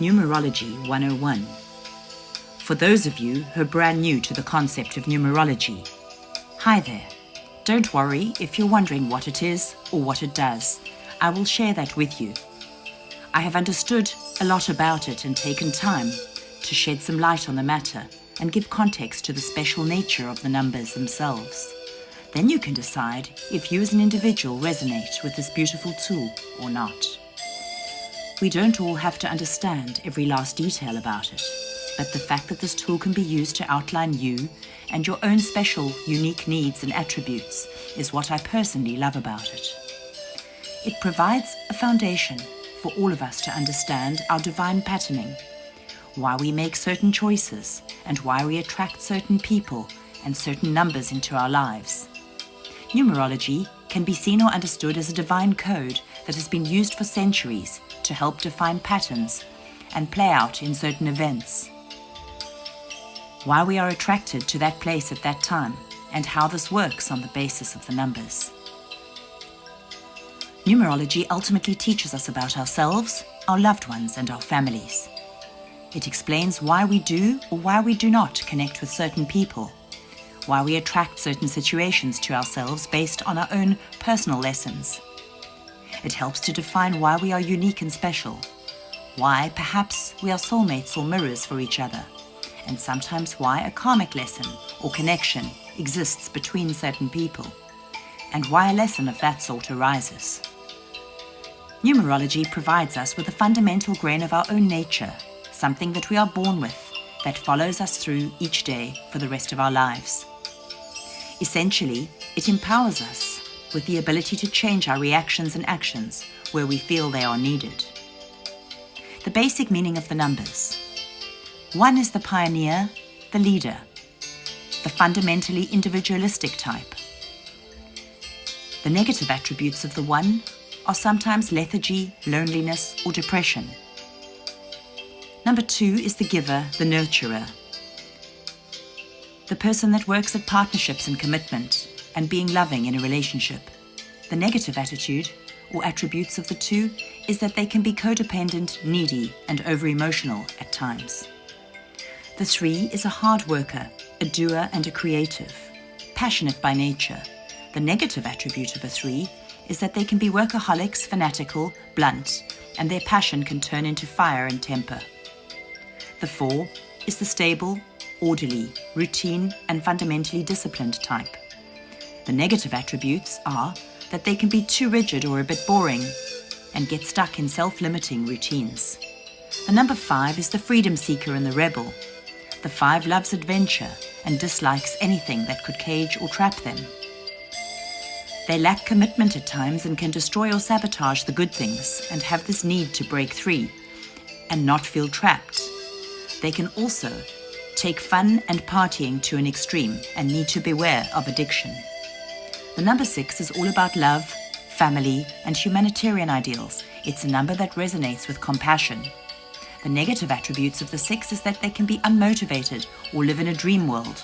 Numerology 101. For those of you who are brand new to the concept of numerology, hi there. Don't worry if you're wondering what it is or what it does. I will share that with you. I have understood a lot about it and taken time to shed some light on the matter and give context to the special nature of the numbers themselves. Then you can decide if you as an individual resonate with this beautiful tool or not. We don't all have to understand every last detail about it, but the fact that this tool can be used to outline you and your own special, unique needs and attributes is what I personally love about it. It provides a foundation for all of us to understand our divine patterning, why we make certain choices, and why we attract certain people and certain numbers into our lives. Numerology can be seen or understood as a divine code that has been used for centuries to help define patterns and play out in certain events. Why we are attracted to that place at that time, and how this works on the basis of the numbers. Numerology ultimately teaches us about ourselves, our loved ones, and our families. It explains why we do or why we do not connect with certain people, why we attract certain situations to ourselves based on our own personal lessons. It helps to define why we are unique and special, why perhaps we are soulmates or mirrors for each other, and sometimes why a karmic lesson or connection exists between certain people, and why a lesson of that sort arises. Numerology provides us with a fundamental grain of our own nature, something that we are born with, that follows us through each day for the rest of our lives. Essentially, it empowers us with the ability to change our reactions and actions where we feel they are needed. The basic meaning of the numbers. 1 is the pioneer, the leader, the fundamentally individualistic type. The negative attributes of the 1 are sometimes lethargy, loneliness, or depression. Number 2 is the giver, the nurturer, the person that works at partnerships and commitment and being loving in a relationship. The negative attitude or attributes of the 2 is that they can be codependent, needy, and over-emotional at times. The 3 is a hard worker, a doer, and a creative, passionate by nature. The negative attribute of a 3 is that they can be workaholics, fanatical, blunt, and their passion can turn into fire and temper. The 4 is the stable, orderly, routine, and fundamentally disciplined type. The negative attributes are that they can be too rigid or a bit boring and get stuck in self-limiting routines. The number 5 is the freedom seeker and the rebel. The 5 loves adventure and dislikes anything that could cage or trap them. They lack commitment at times and can destroy or sabotage the good things and have this need to break free and not feel trapped. They can also take fun and partying to an extreme and need to beware of addiction. The number 6 is all about love, family, and humanitarian ideals. It's a number that resonates with compassion. The negative attributes of the 6 is that they can be unmotivated or live in a dream world.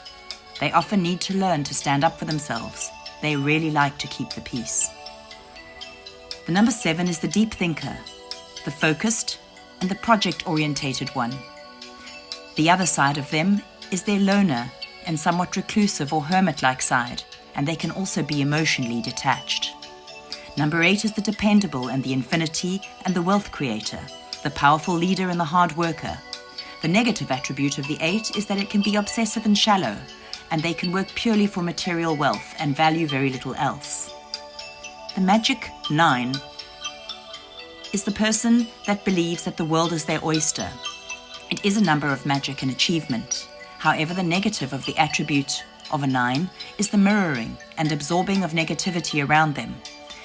They often need to learn to stand up for themselves. They really like to keep the peace. The number 7 is the deep thinker, the focused, and the project-orientated one. The other side of them is their loner and somewhat reclusive or hermit-like side, and they can also be emotionally detached. Number 8 is the dependable and the infinity and the wealth creator, the powerful leader and the hard worker. The negative attribute of the 8 is that it can be obsessive and shallow, and they can work purely for material wealth and value very little else. The magic 9 is the person that believes that the world is their oyster. It is a number of magic and achievement. However, the negative of the attribute of a 9 is the mirroring and absorbing of negativity around them,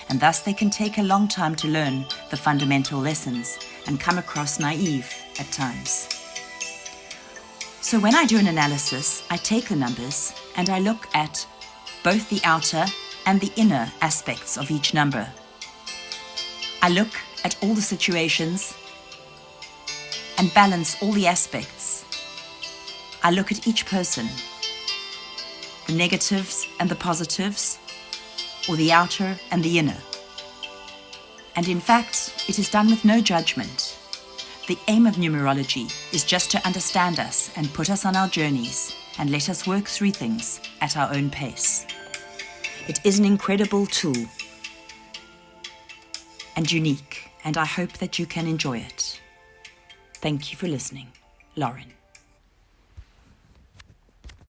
and thus they can take a long time to learn the fundamental lessons and come across naive at times. So when I do an analysis, I take the numbers and I look at both the outer and the inner aspects of each number. I look at all the situations and balance all the aspects. I look at each person, the negatives and the positives, or the outer and the inner. And in fact, it is done with no judgment. The aim of numerology is just to understand us and put us on our journeys and let us work through things at our own pace. It is an incredible tool and unique, and I hope that you can enjoy it. Thank you for listening. Lauren.